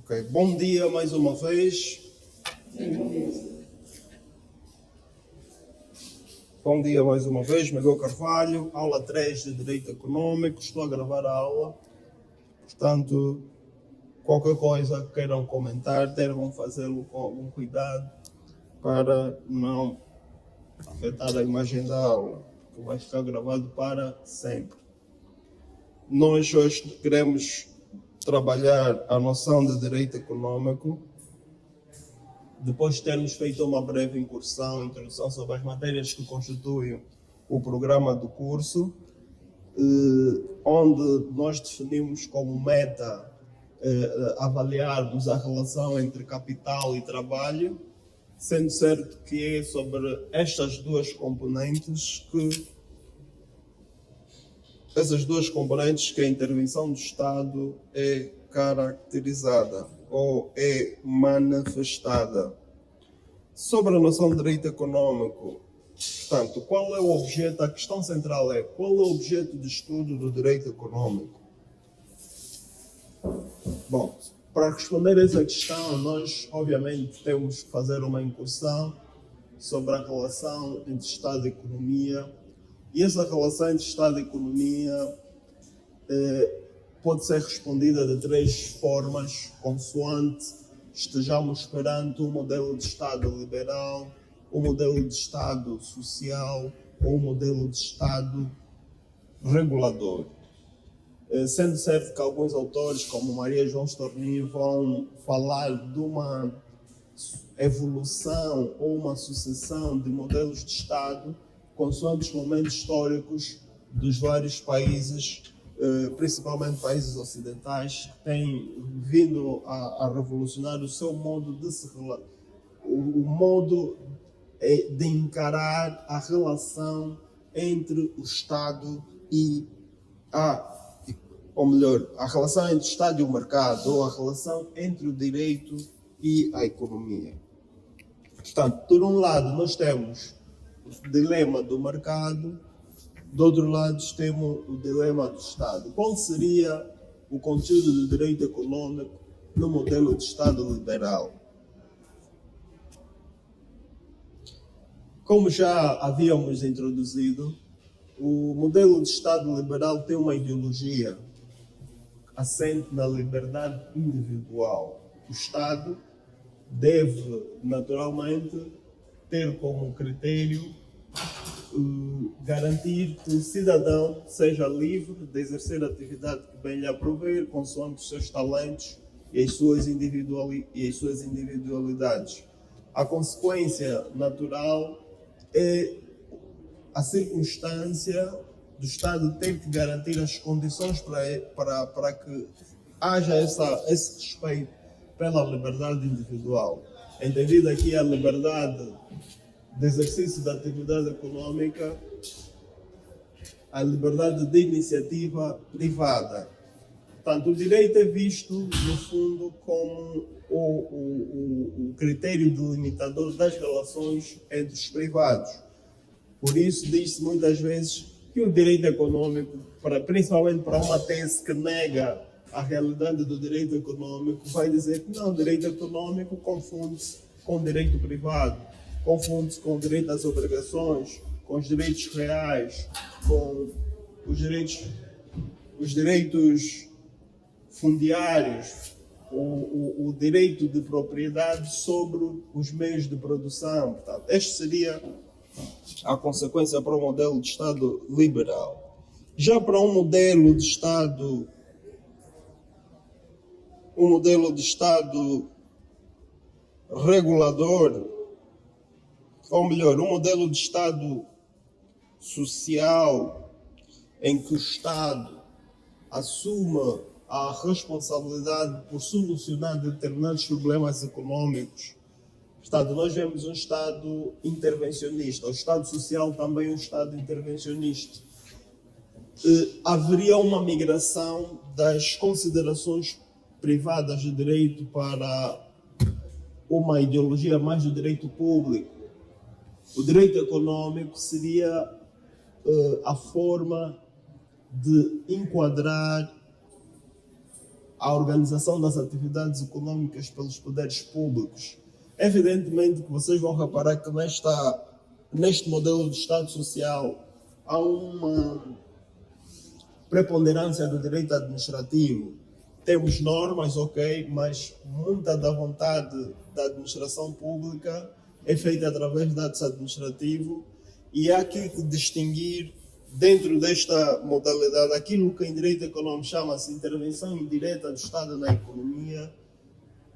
Ok, bom dia mais uma vez. Bom dia mais uma vez, Miguel Carvalho, aula 3 de Direito Econômico. Estou a gravar a aula, portanto, qualquer coisa que queiram comentar, devem fazê-lo com algum cuidado para não afetar a imagem da aula, que vai ficar gravado para sempre. Nós hoje queremos trabalhar a noção de Direito Econômico, depois de termos feito uma breve introdução sobre as matérias que constituem o programa do curso, onde nós definimos como meta avaliarmos a relação entre capital e trabalho, sendo certo que é sobre estas duas componentes que a intervenção do Estado é caracterizada ou é manifestada. Sobre a noção de direito econômico, portanto, qual é o objeto? A questão central é: qual é o objeto de estudo do direito econômico? Bom, para responder a essa questão, nós obviamente temos que fazer uma incursão sobre a relação entre Estado e economia. E essa relação entre Estado e economia pode ser respondida de três formas, consoante estejamos perante um modelo de Estado liberal, um modelo de Estado social ou um modelo de Estado regulador. Sendo certo que alguns autores, como Maria João Storni, vão falar de uma evolução ou uma sucessão de modelos de Estado consoante os momentos históricos dos vários países, principalmente países ocidentais, que têm vindo a revolucionar o seu modo de o modo de encarar a relação entre o Estado e a relação entre o Estado e o mercado, ou a relação entre o direito e a economia. Portanto, por um lado, nós temos o dilema do mercado, do outro lado, temos o dilema do Estado. Qual seria o conteúdo do direito econômico no modelo de Estado liberal? Como já havíamos introduzido, o modelo de Estado liberal tem uma ideologia assente na liberdade individual. O Estado deve, naturalmente, ter como critério garantir que o cidadão seja livre de exercer a atividade que bem lhe aprouver, consoante os seus talentos e as suas individualidades. A consequência natural é a circunstância do Estado ter que garantir as condições para que haja esse respeito pela liberdade individual. Entendida aqui a liberdade de exercício da atividade econômica, a liberdade de iniciativa privada. Portanto, o direito é visto, no fundo, como o critério delimitador das relações entre os privados. Por isso, diz-se muitas vezes que o direito econômico, principalmente para uma tese que nega a realidade do direito econômico, vai dizer que não, o direito econômico confunde-se com o direito privado, confunde-se com o direito às obrigações, com os direitos reais, com os direitos fundiários, o direito de propriedade sobre os meios de produção. Portanto, esta seria a consequência para o modelo de Estado liberal. Já para um modelo de Estado regulador, ou melhor, um modelo de Estado social, em que o Estado assuma a responsabilidade por solucionar determinados problemas econômicos. Portanto, nós vemos um Estado intervencionista. O Estado social também é um Estado intervencionista. Haveria uma migração das considerações privadas de direito para uma ideologia mais do direito público. O direito econômico seria a forma de enquadrar a organização das atividades econômicas pelos poderes públicos. Evidentemente que vocês vão reparar que neste modelo de Estado Social há uma preponderância do direito administrativo. Temos normas, ok, mas muita da vontade da administração pública é feita através de atos administrativos e há aqui que distinguir, dentro desta modalidade, aquilo que em direito econômico chama-se intervenção indireta do Estado na economia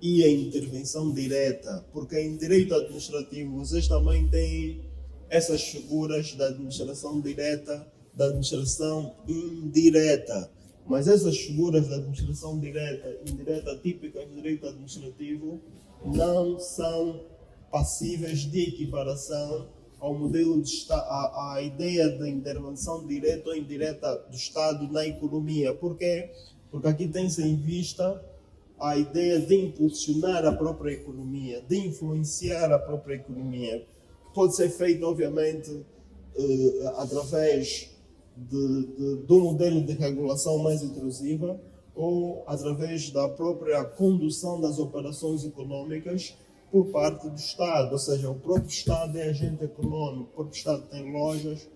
e a intervenção direta, porque em direito administrativo vocês também têm essas figuras da administração direta, da administração indireta. Mas essas figuras da administração direta e indireta típicas do direito administrativo não são passíveis de equiparação ao modelo de à ideia de intervenção direta ou indireta do Estado na economia. Por quê? Porque aqui tem-se em vista a ideia de impulsionar a própria economia, de influenciar a própria economia, que pode ser feito, obviamente, através do modelo de regulação mais intrusiva ou através da própria condução das operações econômicas por parte do Estado, ou seja, o próprio Estado é agente econômico, o próprio Estado tem lojas,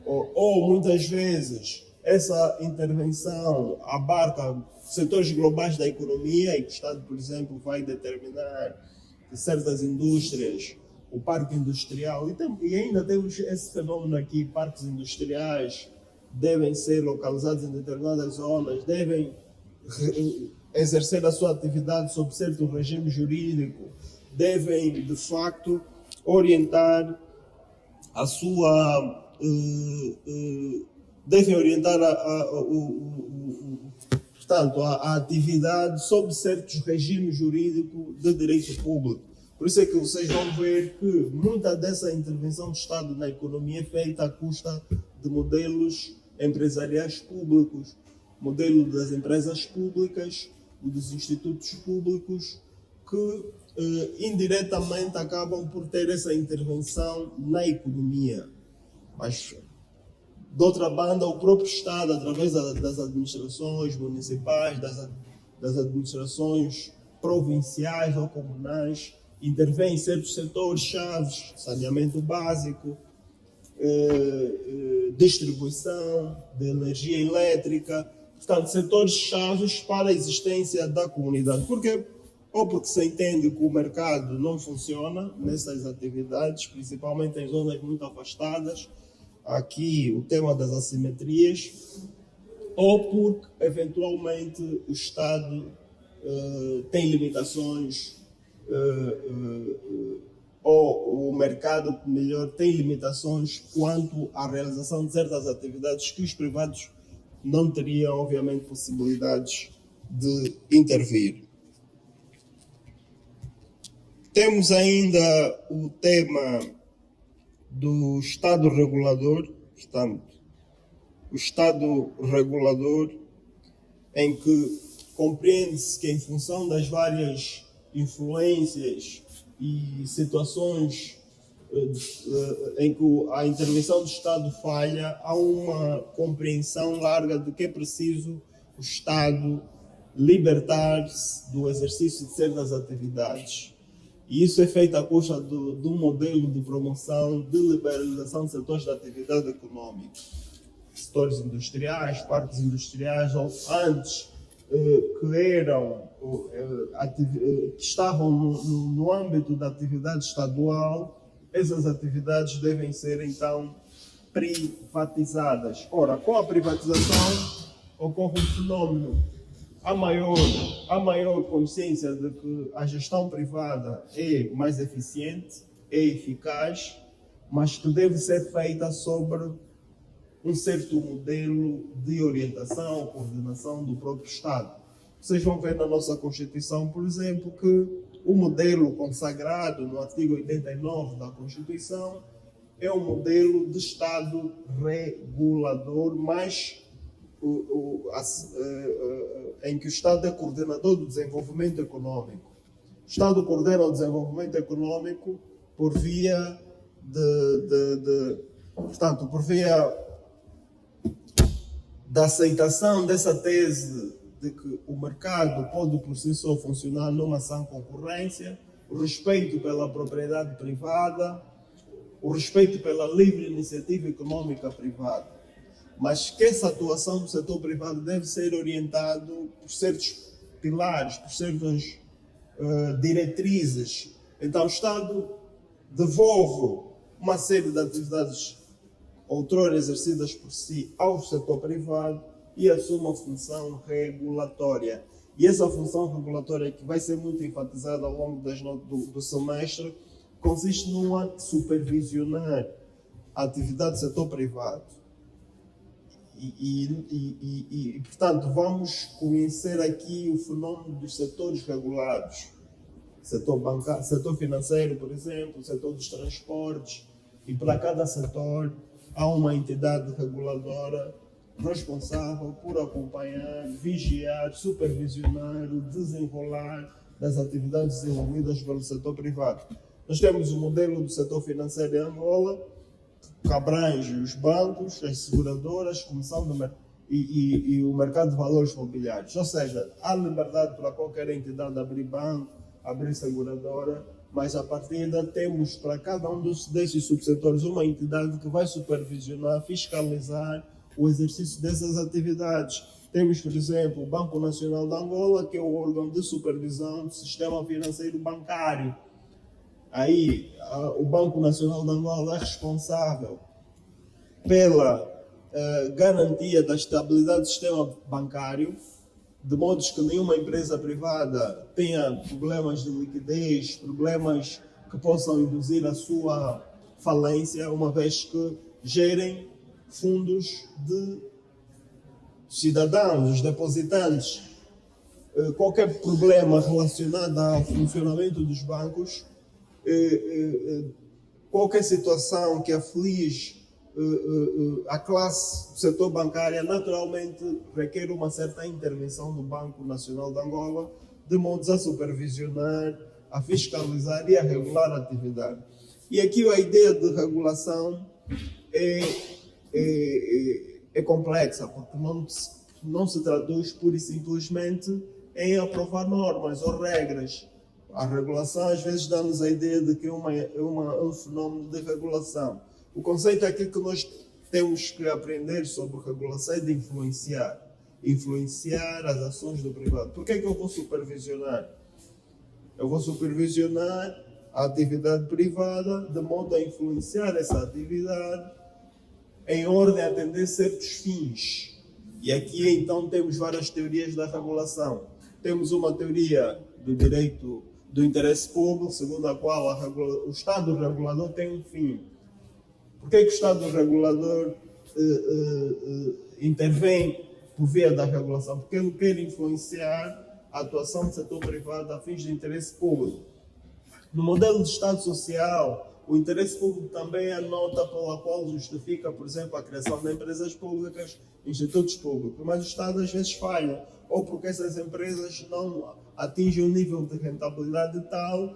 ou muitas vezes essa intervenção abarca setores globais da economia e que o Estado, por exemplo, vai determinar que certas indústrias, o parque industrial, e ainda temos esse fenômeno aqui, parques industriais devem ser localizados em determinadas zonas, devem exercer a sua atividade sob certo regime jurídico, devem, de facto, orientar a sua... devem orientar portanto, a atividade sob certos regimes jurídicos de direito público. Por isso é que vocês vão ver que muita dessa intervenção do Estado na economia é feita à custa de modelos empresariais públicos, modelo das empresas públicas, dos institutos públicos, que indiretamente acabam por ter essa intervenção na economia. Mas, de outra banda, o próprio Estado, através das administrações municipais, das administrações provinciais ou comunais, intervém em certos setores chaves, saneamento básico, distribuição de energia elétrica, portanto, setores chaves para a existência da comunidade. Porque se entende que o mercado não funciona nessas atividades, principalmente em zonas muito afastadas, aqui o tema das assimetrias, ou porque eventualmente o Estado tem limitações, ou o mercado, melhor, tem limitações quanto à realização de certas atividades que os privados não teriam, obviamente, possibilidades de intervir. Temos ainda o tema do Estado regulador, portanto, o Estado regulador, em que compreende-se que, em função das várias influências e situações em que a intervenção do Estado falha, há uma compreensão larga de que é preciso o Estado libertar-se do exercício de certas atividades. E isso é feito à custa de um modelo de promoção, de liberalização de setores da atividade econômica. Setores industriais, parques industriais, ou antes que estavam no âmbito da atividade estadual, essas atividades devem ser então privatizadas. Ora, com a privatização ocorre um fenômeno. Há maior consciência de que a gestão privada é mais eficiente, é eficaz, mas que deve ser feita sobre um certo modelo de orientação, coordenação do próprio Estado. Vocês vão ver na nossa Constituição, por exemplo, que o modelo consagrado no artigo 89 da Constituição é um modelo de Estado regulador, mas em que o Estado é coordenador do desenvolvimento econômico. O Estado coordena o desenvolvimento econômico por via da aceitação dessa tese de que o mercado pode por si só funcionar numa sã concorrência, o respeito pela propriedade privada, o respeito pela livre iniciativa econômica privada. Mas que essa atuação do setor privado deve ser orientado por certos pilares, por certas diretrizes. Então o Estado devolve uma série de atividades outrora exercidas por si ao setor privado e assume a função regulatória. E essa função regulatória, que vai ser muito enfatizada ao longo do semestre, consiste num ato de supervisionar a atividade do setor privado. Portanto, vamos conhecer aqui o fenômeno dos setores regulados. Setor bancário, setor financeiro, por exemplo, setor dos transportes. E para cada setor há uma entidade reguladora responsável por acompanhar, vigiar, supervisionar o desenrolar das atividades desenvolvidas pelo setor privado. Nós temos o modelo do setor financeiro em Angola, que abrange os bancos, as seguradoras, comissão e o mercado de valores mobiliários. Ou seja, há liberdade para qualquer entidade abrir banco, abrir seguradora, mas a partir daí temos para cada um desses subsetores uma entidade que vai supervisionar, fiscalizar o exercício dessas atividades. Temos, por exemplo, o Banco Nacional de Angola, que é o órgão de supervisão do sistema financeiro bancário. Aí, o Banco Nacional de Angola é responsável pela garantia da estabilidade do sistema bancário, de modo que nenhuma empresa privada tenha problemas de liquidez, problemas que possam induzir a sua falência, uma vez que gerem fundos de cidadãos, os depositantes. Qualquer problema relacionado ao funcionamento dos bancos, qualquer situação que aflige a classe do setor bancário, naturalmente requer uma certa intervenção do Banco Nacional de Angola, de modo a supervisionar, a fiscalizar e a regular a atividade. E aqui a ideia de regulação é complexa, porque não se traduz pura e simplesmente em aprovar normas ou regras. A regulação às vezes dá-nos a ideia de que é um fenómeno de regulação. O conceito aqui que nós temos que aprender sobre regulação é de influenciar as ações do privado. Por que é que eu vou supervisionar? Eu vou supervisionar a atividade privada de modo a influenciar essa atividade em ordem a atender certos fins. E aqui então temos várias teorias da regulação. Temos uma teoria do direito do interesse público, segundo a qual o Estado regulador tem um fim. Por que o Estado regulador intervém por via da regulação? Porque ele quer influenciar a atuação do setor privado a fins de interesse público. No modelo de Estado social, o interesse público também é a nota pela qual justifica, por exemplo, a criação de empresas públicas, institutos públicos. Mas o Estado às vezes falha, ou porque essas empresas não atingem um nível de rentabilidade tal,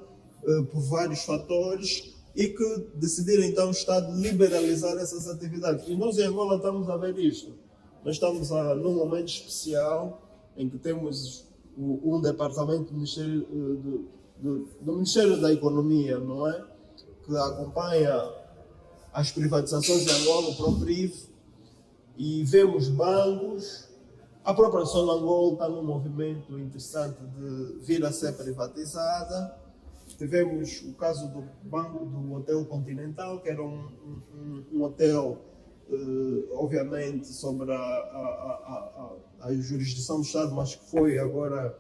por vários fatores, e que decidiram então o Estado liberalizar essas atividades. E nós em Angola estamos a ver isto. Nós estamos num momento especial em que temos um departamento do Ministério da Economia, não é? Que acompanha as privatizações em Angola, o PROPRIV, e vemos bancos. A própria Sonangol está num movimento interessante de vir a ser privatizada. Tivemos o caso do banco do Hotel Continental, que era um hotel, obviamente, sobre a jurisdição do Estado, mas que foi agora,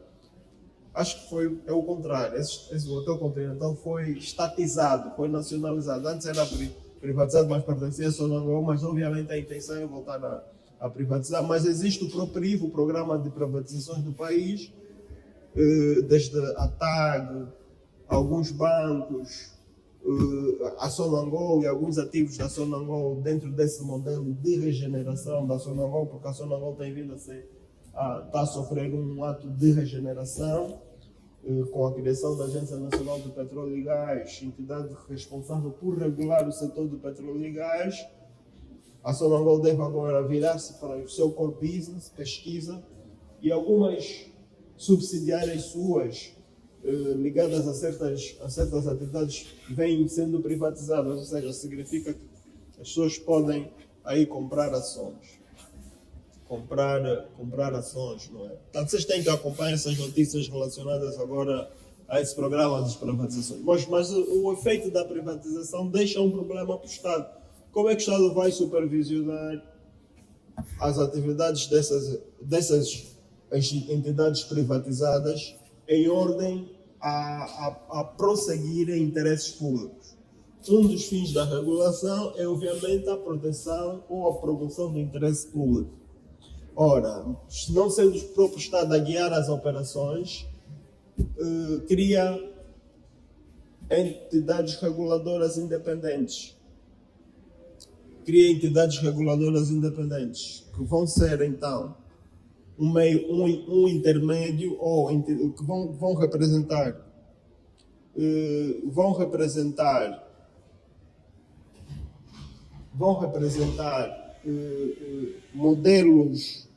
acho que é o contrário, esse Hotel Continental foi estatizado, foi nacionalizado. Antes era privatizado, mas pertencia a Sonangol, mas obviamente a intenção é voltar a privatizar. Mas existe o PROPRIV, o Programa de Privatizações do País, desde a TAG, alguns bancos, a Sonangol e alguns ativos da Sonangol dentro desse modelo de regeneração da Sonangol, porque a Sonangol tem vindo está a sofrer um ato de regeneração com a criação da Agência Nacional do Petróleo e Gás, entidade responsável por regular o setor do petróleo e gás. A Sonangol deve agora virar-se para o seu core business, pesquisa, e algumas subsidiárias suas ligadas a certas atividades vêm sendo privatizadas, ou seja, significa que as pessoas podem aí comprar ações. Comprar ações, não é? Portanto, vocês têm que acompanhar essas notícias relacionadas agora a esse programa de privatizações. Mas o efeito da privatização deixa um problema para o Estado. Como é que o Estado vai supervisionar as atividades dessas entidades privatizadas em ordem a prosseguirem interesses públicos? Um dos fins da regulação é, obviamente, a proteção ou a promoção do interesse público. Ora, não sendo o próprio Estado a guiar as operações, cria entidades reguladoras independentes. Que vão ser, então, um intermédio, ou que vão representar modelos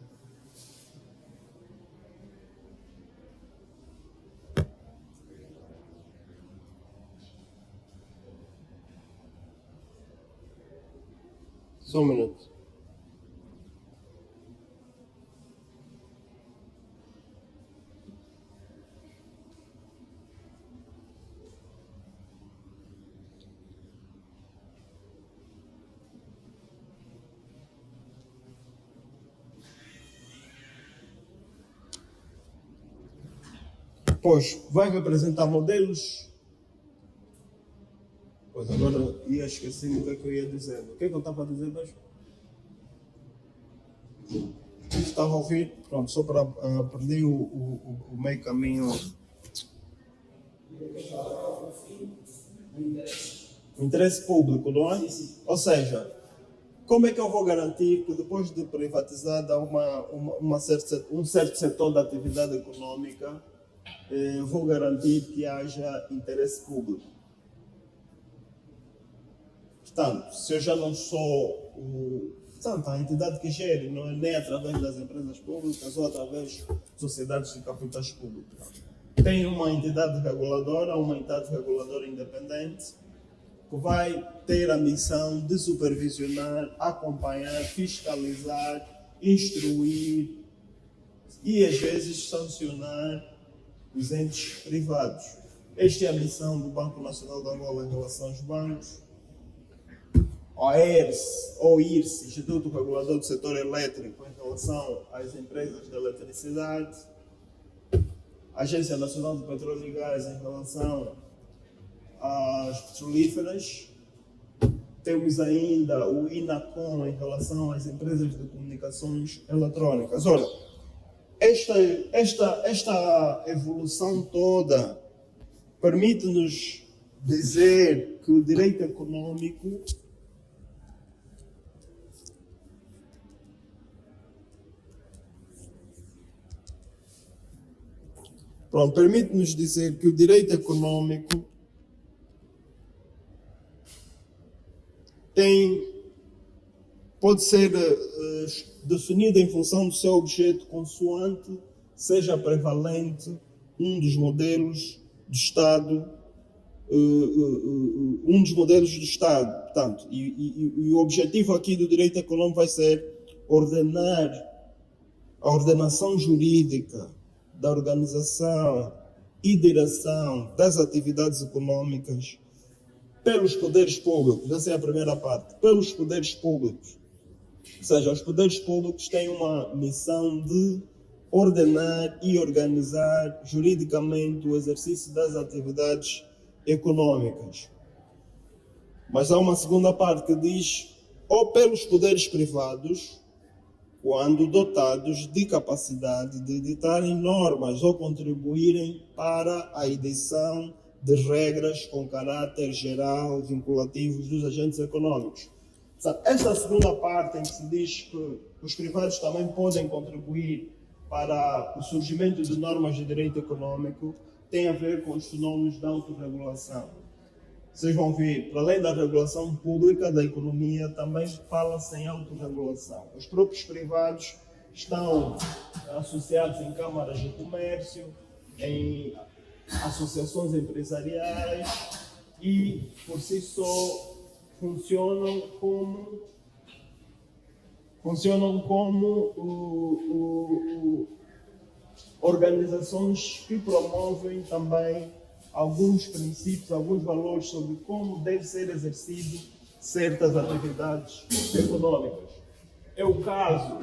só um minuto. Pois, vai representar modelos. Pois, agora ia esquecer o que é que eu ia dizer. O que é que eu estava a dizer mesmo? Estava a ouvir, pronto, só para perder o meio caminho. O interesse público, não é? Ou seja, como é que eu vou garantir que depois de privatizada um certo setor da atividade econômica, vou garantir que haja interesse público? Portanto, se eu já não sou a entidade que gere, não é nem através das empresas públicas ou através de sociedades de capitais públicos, tem uma entidade reguladora independente, que vai ter a missão de supervisionar, acompanhar, fiscalizar, instruir e, às vezes, sancionar os entes privados. Esta é a missão do Banco Nacional de Angola em relação aos bancos. O IRSE, Instituto Regulador do Setor Elétrico, em relação às empresas de eletricidade. A Agência Nacional de Petróleo e Gás, em relação às petrolíferas. Temos ainda o INACOM em relação às empresas de comunicações eletrónicas. Ora, esta evolução toda permite-nos dizer que o direito econômico permite-nos dizer que o direito econômico pode ser definido em função do seu objeto, consoante seja prevalente um dos modelos do Estado, Portanto, e o objetivo aqui do direito econômico vai ser ordenar a ordenação jurídica da organização e direção das atividades econômicas pelos poderes públicos. Essa é a primeira parte. Pelos poderes públicos. Ou seja, os poderes públicos têm uma missão de ordenar e organizar juridicamente o exercício das atividades econômicas. Mas há uma segunda parte que diz: ou pelos poderes privados, quando dotados de capacidade de editarem normas ou contribuírem para a edição de regras com caráter geral vinculativos dos agentes econômicos. Esta segunda parte, em que se diz que os privados também podem contribuir para o surgimento de normas de direito econômico, tem a ver com os fenômenos da autorregulação. Vocês vão ver, para além da regulação pública da economia, também fala-se em autorregulação. Os próprios privados estão associados em câmaras de comércio, em associações empresariais e, por si só, funcionam como organizações que promovem também alguns princípios, alguns valores sobre como deve ser exercido certas atividades econômicas. É o caso,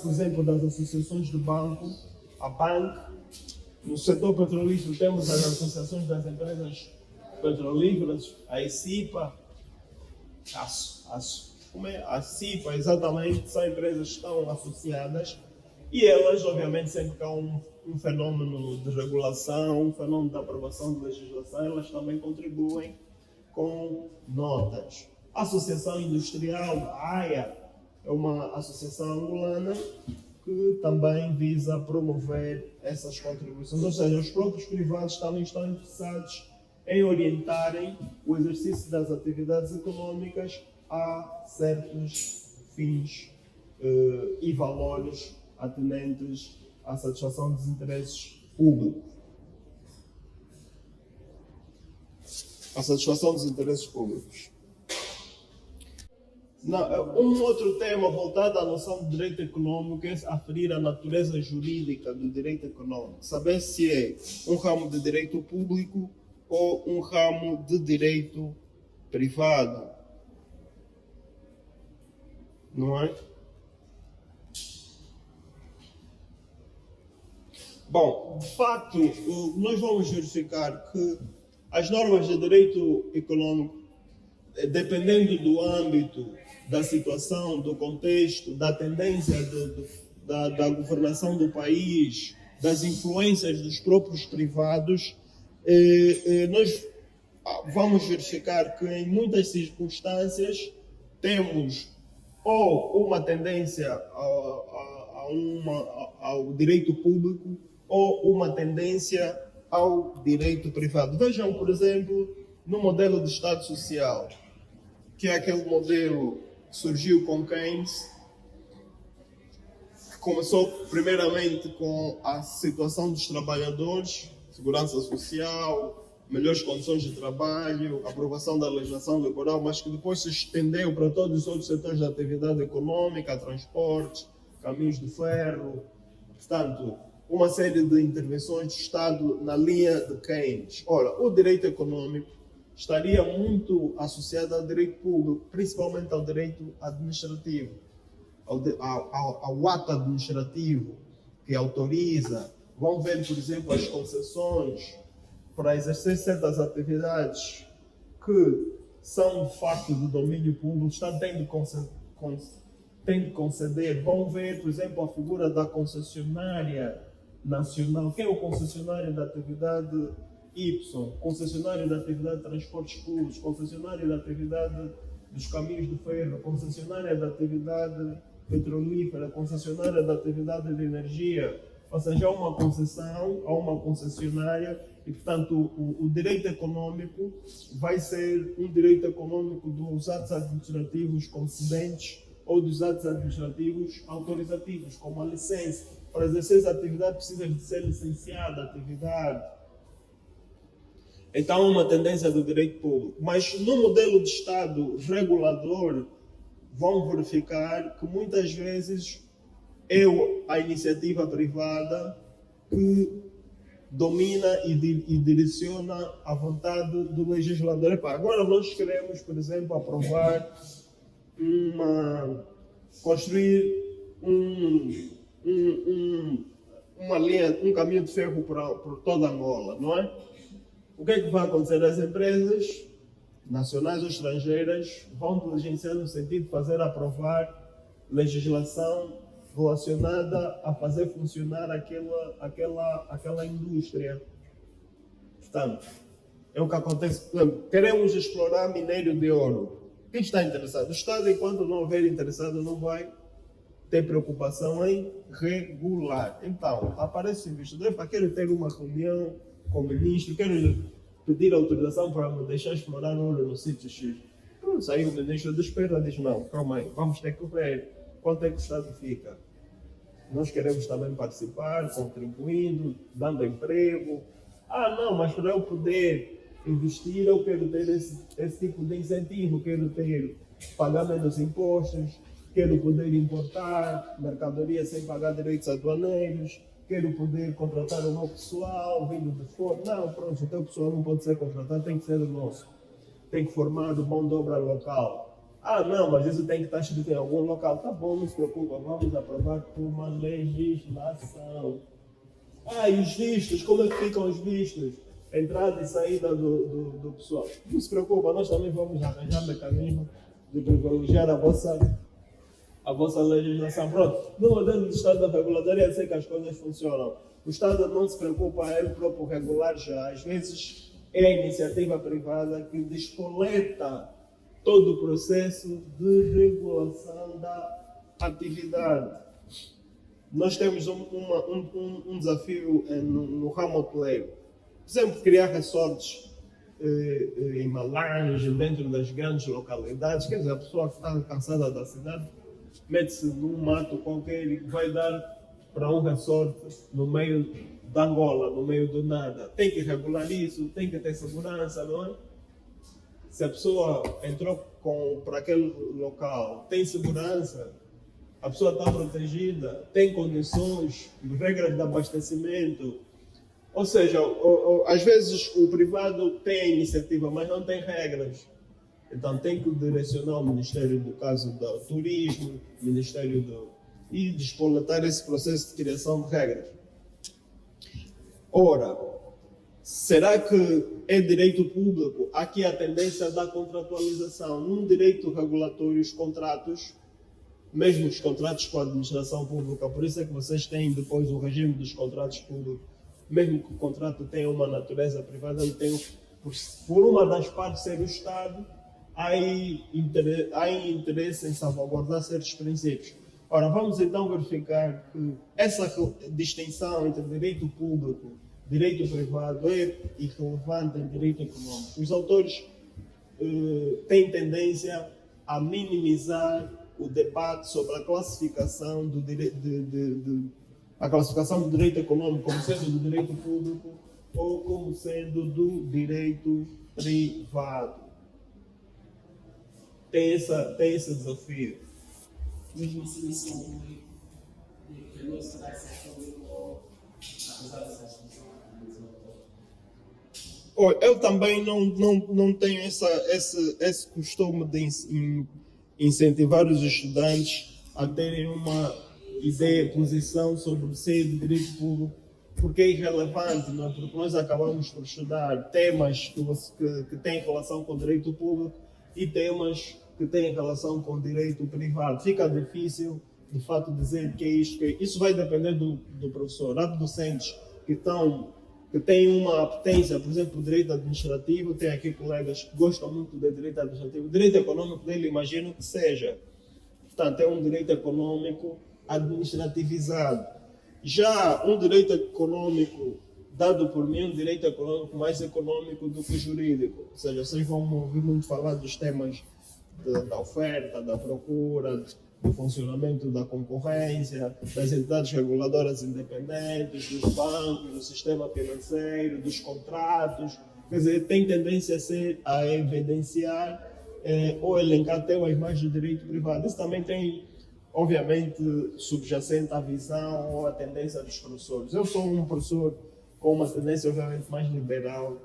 por exemplo, das associações de banco, a BANC. No setor petrolífero temos as associações das empresas petrolíferas, a ECIPA, a CIPA, exatamente, são empresas que estão associadas e elas, obviamente, sempre que há um fenômeno de regulação, um fenômeno de aprovação de legislação, elas também contribuem com notas. A Associação Industrial, a AIA, é uma associação angolana que também visa promover essas contribuições, ou seja, os próprios privados também estão interessados em orientarem o exercício das atividades econômicas a certos fins e valores atendentes à satisfação dos interesses públicos. Um outro tema voltado à noção de direito econômico é aferir a natureza jurídica do direito econômico, saber se é um ramo de direito público ou um ramo de direito privado. Não é? Bom, de facto, nós vamos verificar que as normas de direito econômico, dependendo do âmbito, da situação, do contexto, da tendência da governação do país, das influências dos próprios privados, nós vamos verificar que em muitas circunstâncias temos ou uma tendência ao direito público ou uma tendência ao direito privado. Vejam, por exemplo, no modelo de Estado Social, que é aquele modelo que surgiu com Keynes, que começou primeiramente com a situação dos trabalhadores, segurança social, melhores condições de trabalho, aprovação da legislação laboral, mas que depois se estendeu para todos os outros setores da atividade econômica, transportes, caminhos de ferro, portanto, uma série de intervenções do Estado na linha de Keynes. Ora, o direito econômico estaria muito associado ao direito público, principalmente ao direito administrativo, ao ato administrativo que autoriza. Vão ver, por exemplo, as concessões para exercer certas atividades que são de facto do domínio público, o Estado tem de conceder. Vão ver, por exemplo, a figura da concessionária nacional. Quem é o concessionário da atividade Y? Concessionário da atividade de transportes públicos, concessionário da atividade dos caminhos de ferro, concessionária da atividade petrolífera, concessionária da atividade de energia. Ou seja, há uma concessão, há uma concessionária e, portanto, o direito econômico vai ser um direito econômico dos atos administrativos concedentes ou dos atos administrativos autorizativos, como a licença. Para exercer essa atividade precisa de ser licenciada a atividade. Então, há uma tendência do direito público. Mas no modelo de Estado regulador, vão verificar que muitas vezes é a iniciativa privada que domina e direciona a vontade do legislador. Agora nós queremos, por exemplo, aprovar construir uma linha, um caminho de ferro por toda Angola, não é? O que é que vai acontecer? As empresas nacionais ou estrangeiras vão diligenciar no sentido de fazer aprovar legislação relacionada a fazer funcionar aquela indústria. Portanto, é o que acontece. Queremos explorar minério de ouro. Quem está interessado? O Estado, enquanto não houver interessado, não vai ter preocupação em regular. Então, aparece o investidor, quero ter uma reunião com o ministro, quero pedir autorização para me deixar explorar ouro no sítio X. Pronto, aí o ministro da Esquerda diz, não, calma aí, vamos ter que ver quanto é que o Estado fica. Nós queremos também participar, contribuindo, dando emprego. Ah, não, mas para eu poder investir, eu quero ter esse tipo de incentivo, quero ter, pagar menos impostos, quero poder importar mercadoria sem pagar direitos aduaneiros, quero poder contratar o meu pessoal vindo de fora. Não, pronto, o teu pessoal não pode ser contratado, tem que ser o nosso. Tem que formar mão de obra local. Ah, não, mas isso tem que estar escrito em algum local. Tá bom, não se preocupa, vamos aprovar por uma legislação. Ah, e os vistos, como é que ficam os vistos? Entrada e saída do pessoal. Não se preocupa, nós também vamos arranjar mecanismo de privilegiar a vossa legislação. Pronto, no modelo do Estado regulador é assim que as coisas funcionam. O Estado não se preocupa, é o próprio regular já. Às vezes é a iniciativa privada que despoleta todo o processo de regulação da atividade. Nós temos um desafio no ramo hoteleiro. Por exemplo, criar resorts em Malange, dentro das grandes localidades. Quer dizer, a pessoa que está cansada da cidade mete-se num mato qualquer e vai dar para um resort no meio da Angola, no meio do nada. Tem que regular isso, tem que ter segurança, não é? Se a pessoa entrou para aquele local, tem segurança, a pessoa está protegida, tem condições, regras de abastecimento. Ou seja, às vezes o privado tem a iniciativa, mas não tem regras. Então tem que direcionar o Ministério do caso do Turismo, Ministério e despoletar esse processo de criação de regras. Ora, será que é direito público? Aqui a tendência da contratualização. Num direito regulatório, os contratos, mesmo os contratos com a administração pública, por isso é que vocês têm depois o regime dos contratos públicos, mesmo que o contrato tenha uma natureza privada, ele tem, por uma das partes ser o Estado, há interesse em salvaguardar certos princípios. Ora, vamos então verificar que essa distinção entre direito público e direito privado é irrelevante em direito econômico. Os autores têm tendência a minimizar o debate sobre a classificação do a classificação do direito econômico como sendo do direito público ou como sendo do direito privado. Tem esse desafio. Mesmo assim, isso é um que não será público, apesar dessa distinção. Eu também não tenho esse costume de incentivar os estudantes a terem uma ideia, posição sobre ser de direito público, porque é irrelevante, não é? Porque nós acabamos por estudar temas que têm relação com o direito público e temas que têm relação com o direito privado. Fica difícil, de fato, dizer que é isto, que isso vai depender do professor. Há docentes que têm uma apetência, por exemplo, o direito administrativo, tem aqui colegas que gostam muito do direito administrativo. O direito econômico dele, imagino que seja. Portanto, é um direito econômico administrativizado. Já um direito econômico dado por mim, um direito econômico mais econômico do que jurídico. Ou seja, vocês vão ouvir muito falar dos temas da oferta, da procura, do funcionamento da concorrência, das entidades reguladoras independentes, dos bancos, do sistema financeiro, dos contratos. Quer dizer, tem tendência a evidenciar ou elencar temas mais de direito privado. Isso também tem, obviamente, subjacente à visão ou à tendência dos professores. Eu sou um professor com uma tendência, obviamente, mais liberal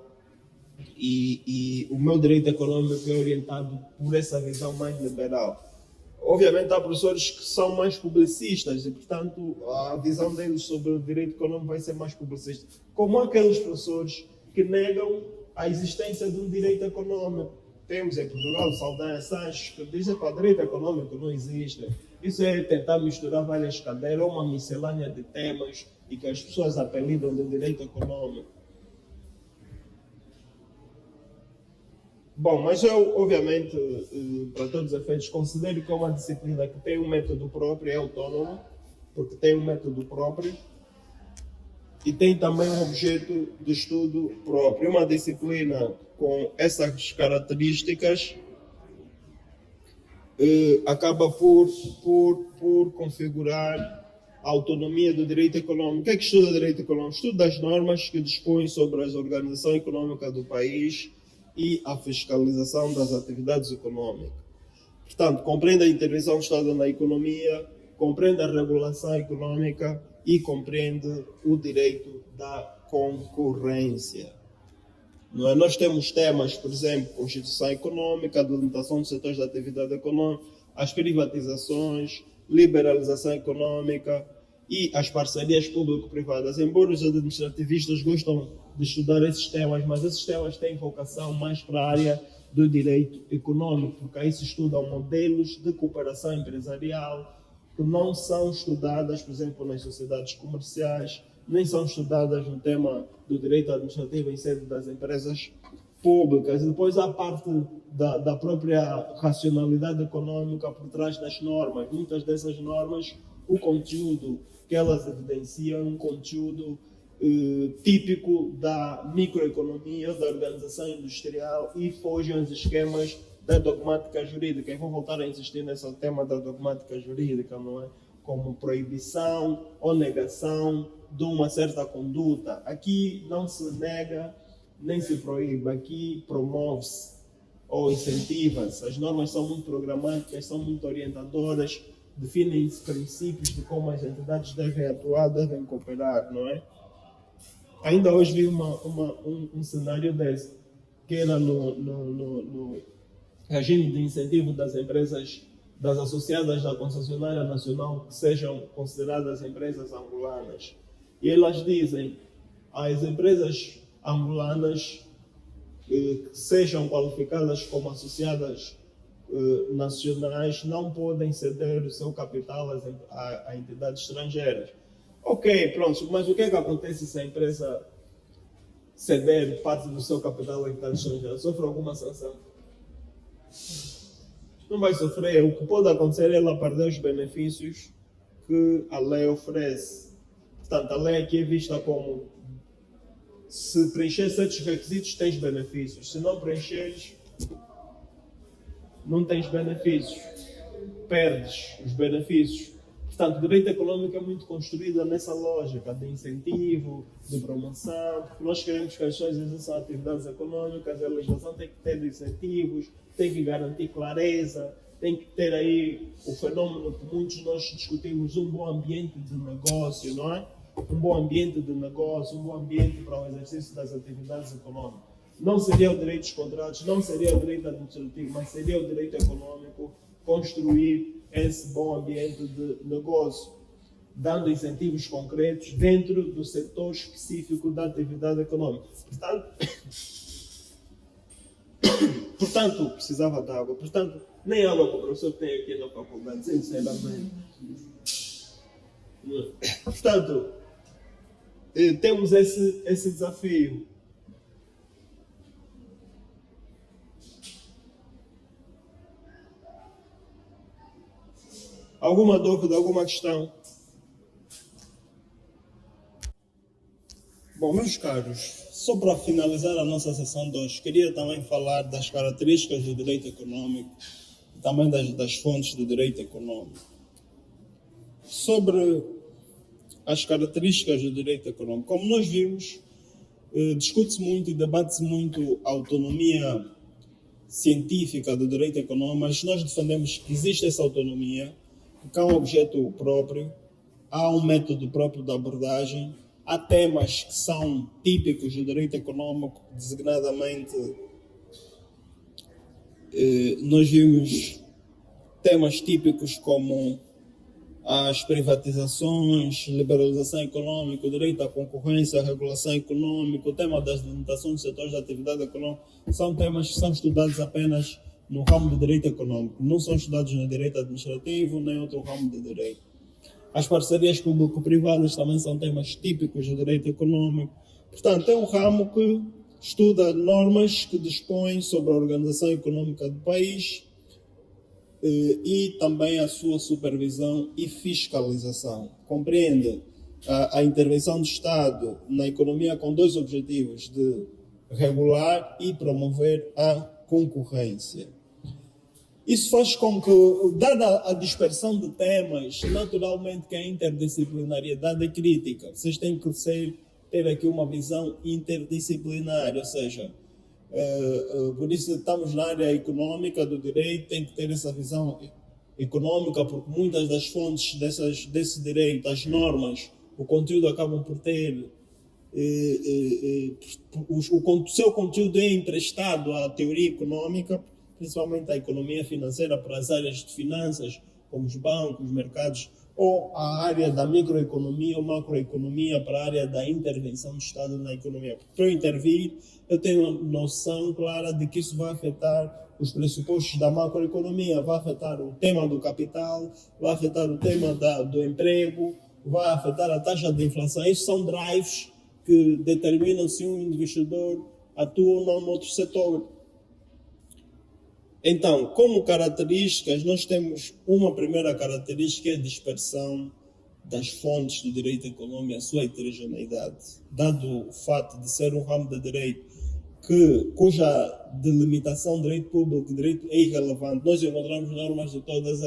e o meu direito econômico é orientado por essa visão mais liberal. Obviamente há professores que são mais publicistas e, portanto, a visão deles sobre o direito econômico vai ser mais publicista. Como aqueles professores que negam a existência de um direito econômico. Temos em Portugal o Saldanha Sanches que diz que o direito econômico não existe. Isso é tentar misturar várias cadeiras, uma miscelânea de temas e que as pessoas apelidam de direito econômico. Bom, mas eu, obviamente, para todos os efeitos, considero que é uma disciplina que tem um método próprio, é autônoma, porque tem um método próprio e tem também um objeto de estudo próprio. Uma disciplina com essas características acaba por configurar a autonomia do direito econômico. O que é que estuda direito econômico? Estuda as normas que dispõem sobre a organização econômica do país e a fiscalização das atividades econômicas. Portanto, compreende a intervenção do Estado na economia, compreende a regulação econômica e compreende o direito da concorrência. Não é? Nós temos temas, por exemplo, Constituição Econômica, a delimitação dos setores da atividade econômica, as privatizações, liberalização econômica e as parcerias público-privadas. Embora os administrativistas gostam de estudar esses temas, mas esses temas têm vocação mais para a área do direito econômico, porque aí se estudam modelos de cooperação empresarial que não são estudadas, por exemplo, nas sociedades comerciais, nem são estudadas no tema do direito administrativo em sede das empresas públicas. E depois há a parte da própria racionalidade econômica por trás das normas. Muitas dessas normas, o conteúdo que elas evidenciam é um conteúdo típico da microeconomia, da organização industrial e fogem aos esquemas da dogmática jurídica. Eu vou voltar a insistir nesse tema da dogmática jurídica, não é? Como proibição ou negação de uma certa conduta. Aqui não se nega nem se proíbe, aqui promove-se ou incentiva-se. As normas são muito programáticas, são muito orientadoras, definem-se princípios de como as entidades devem atuar, devem cooperar, não é? Ainda hoje vi um cenário desse, que era no regime de incentivo das empresas, das associadas da concessionária nacional, que sejam consideradas empresas angolanas. E elas dizem, as empresas angolanas que sejam qualificadas como associadas nacionais não podem ceder o seu capital a entidades estrangeiras. Ok, pronto, mas o que é que acontece se a empresa ceder parte do seu capital a entidades estrangeiras? Sofre alguma sanção? Não vai sofrer. O que pode acontecer é ela perder os benefícios que a lei oferece. Portanto, a lei aqui é vista como: se preencher certos requisitos, tens benefícios. Se não preencheres, não tens benefícios. Perdes os benefícios. Portanto, o direito econômico é muito construído nessa lógica de incentivo, de promoção, porque nós queremos que as pessoas exerçam atividades econômicas, a legislação tem que ter incentivos, tem que garantir clareza, tem que ter aí o fenômeno que muitos nós discutimos, um bom ambiente de negócio, não é? Um bom ambiente de negócio, um bom ambiente para o exercício das atividades econômicas. Não seria o direito dos contratos, não seria o direito administrativo, mas seria o direito econômico construir esse bom ambiente de negócio, dando incentivos concretos dentro do setor específico da atividade econômica. Portanto, precisava de água. Portanto, nem água que o professor tem aqui na faculdade, sinceramente. Portanto, temos esse desafio. Alguma dúvida, alguma questão? Bom, meus caros, só para finalizar a nossa sessão de hoje, queria também falar das características do direito econômico e também das fontes do direito econômico. Sobre as características do direito econômico, como nós vimos, discute-se muito e debate-se muito a autonomia científica do direito econômico, mas nós defendemos que existe essa autonomia, que há um objeto próprio, há um método próprio de abordagem, há temas que são típicos do direito econômico, designadamente nós vimos temas típicos como as privatizações, liberalização econômica, o direito à concorrência, a regulação econômica, o tema das limitações dos setores de atividade econômica, são temas que são estudados apenas no ramo do direito econômico, não são estudados no direito administrativo nem outro ramo do direito. As parcerias público-privadas também são temas típicos do direito econômico. Portanto, é um ramo que estuda normas que dispõem sobre a organização econômica do país e também a sua supervisão e fiscalização. Compreende a intervenção do Estado na economia com dois objetivos, de regular e promover a concorrência. Isso faz com que, dada a dispersão de temas, naturalmente que a interdisciplinariedade é crítica. Vocês têm que ter aqui uma visão interdisciplinar, ou seja, por isso estamos na área econômica do direito, tem que ter essa visão econômica, porque muitas das fontes desse direito, as normas, o conteúdo acabam por ter, o seu conteúdo é emprestado à teoria econômica, principalmente à economia financeira, para as áreas de finanças, como os bancos, os mercados, ou a área da microeconomia ou macroeconomia, para a área da intervenção do Estado na economia. Para eu intervir, eu tenho uma noção clara de que isso vai afetar os pressupostos da macroeconomia, vai afetar o tema do capital, vai afetar o tema do emprego, vai afetar a taxa de inflação. Esses são drives que determinam se um investidor atua ou não no outro setor. Então, como características, nós temos uma primeira característica, que é a dispersão das fontes do direito econômico, a sua heterogeneidade. Dado o fato de ser um ramo de direito cuja delimitação do direito público e direito é irrelevante, nós encontramos normas de todas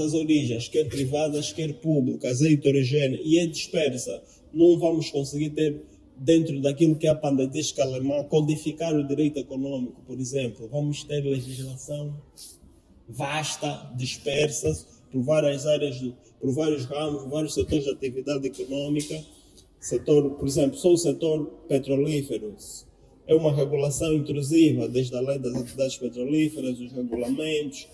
as origens, quer privadas, quer públicas, é heterogênea e é dispersa. Não vamos conseguir ter, dentro daquilo que é a pandatística alemã, codificar o direito econômico, por exemplo. Vamos ter legislação vasta, dispersa, por várias áreas, por vários ramos, vários setores de atividade econômica. Por exemplo, só o setor petrolífero é uma regulação intrusiva, desde a lei das atividades petrolíferas, os regulamentos,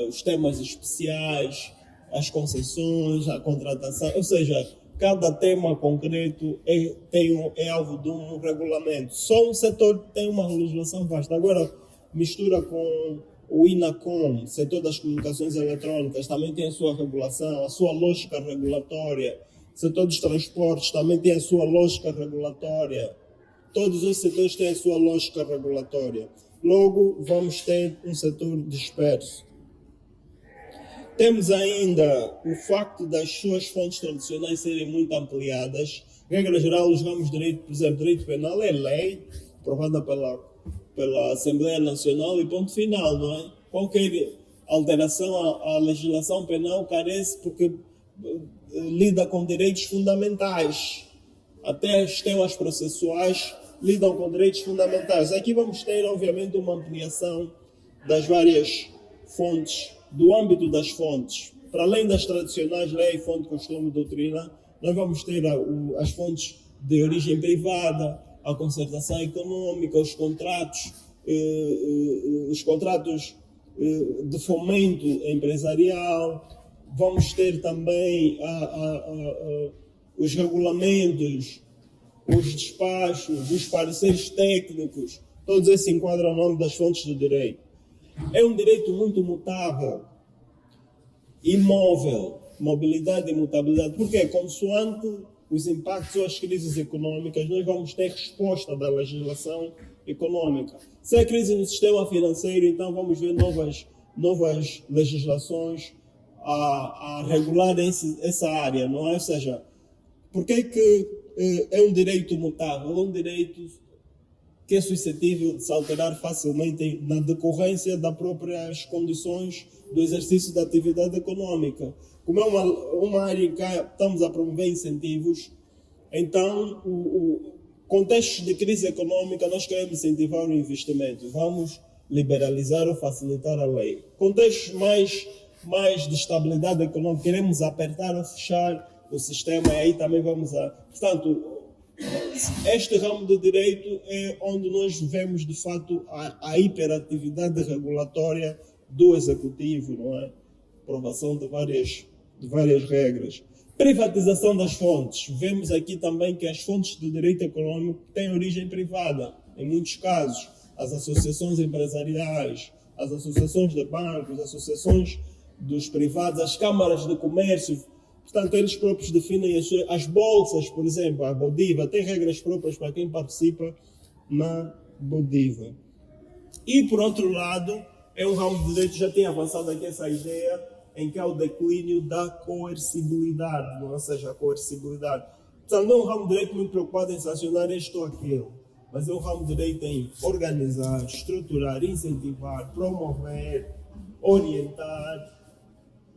os temas especiais, as concessões, a contratação, ou seja, cada tema concreto é alvo de um regulamento. Só um setor tem uma legislação vasta. Agora, mistura com o INACOM, setor das comunicações eletrônicas, também tem a sua regulação, a sua lógica regulatória. O setor dos transportes também tem a sua lógica regulatória. Todos os setores têm a sua lógica regulatória. Logo, vamos ter um setor disperso. Temos ainda o facto das suas fontes tradicionais serem muito ampliadas. Regra geral, os ramos de direito, por exemplo, direito penal é lei, aprovada pela Assembleia Nacional e ponto final, não é? Qualquer alteração à legislação penal carece porque lida com direitos fundamentais. Até as temas processuais lidam com direitos fundamentais. Aqui vamos ter, obviamente, uma ampliação das várias fontes, do âmbito das fontes. Para além das tradicionais lei, fonte, costume e doutrina, nós vamos ter as fontes de origem privada, a concertação econômica, os contratos de fomento empresarial. Vamos ter também os regulamentos, os despachos, os pareceres técnicos, todos esses se enquadram no âmbito das fontes do direito. É um direito muito mutável, imóvel, mobilidade e mutabilidade, porque consoante os impactos ou as crises econômicas, nós vamos ter resposta da legislação econômica. Se há crise no sistema financeiro, então vamos ver novas legislações a regular essa área, não é? Ou seja, por que é um direito mutável? É um direito que é suscetível de se alterar facilmente na decorrência das próprias condições do exercício da atividade econômica. Como é uma área em que estamos a promover incentivos, então, contextos de crise econômica, nós queremos incentivar o investimento. Vamos liberalizar ou facilitar a lei. Contextos mais de estabilidade econômica, queremos apertar ou fechar o sistema, e aí também vamos a... Portanto, este ramo de direito é onde nós vemos, de fato, a hiperatividade regulatória do executivo, não é? Aprovação de várias regras. Privatização das fontes. Vemos aqui também que as fontes do direito econômico têm origem privada, em muitos casos. As associações empresariais, as associações de bancos, as associações dos privados, as câmaras de comércio. Portanto, eles próprios definem as bolsas, por exemplo, a Bodiva, tem regras próprias para quem participa na Bodiva. E, por outro lado, é um ramo de direito, já tinha avançado aqui essa ideia, em que há o declínio da coercibilidade, não é? Ou seja, a coercibilidade. Portanto, não é um ramo de direito muito preocupado em sancionar isto ou aquilo, mas é um ramo de direito em organizar, estruturar, incentivar, promover, orientar,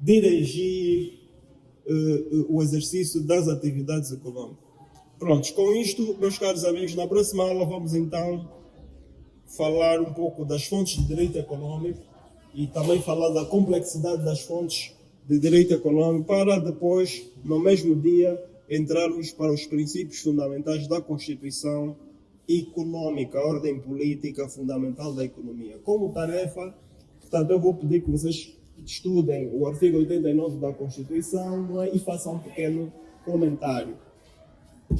dirigir o exercício das atividades econômicas. Prontos, com isto, meus caros amigos, na próxima aula vamos então falar um pouco das fontes de direito econômico e também falar da complexidade das fontes de direito econômico para depois, no mesmo dia, entrarmos para os princípios fundamentais da Constituição econômica, a ordem política fundamental da economia. Como tarefa, portanto, eu vou pedir que vocês estudem o artigo 89 da Constituição, não é? E façam um pequeno comentário.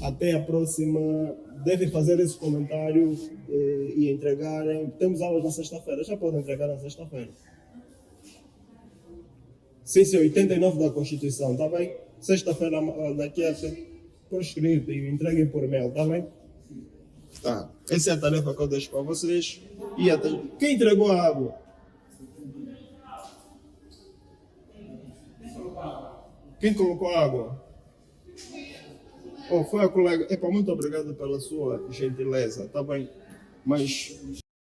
Até a próxima, devem fazer esse comentário e entregarem. Temos aulas na sexta-feira, já podem entregar na sexta-feira. Sim, 89 da Constituição, está bem? Sexta-feira, daqui a por escrito e entreguem por e-mail, está bem? Tá. Essa é a tarefa que eu deixo para vocês. E até... Quem entregou a água? Quem colocou a água? Oh, foi a colega. Epa, muito obrigado pela sua gentileza, tá bem? Mas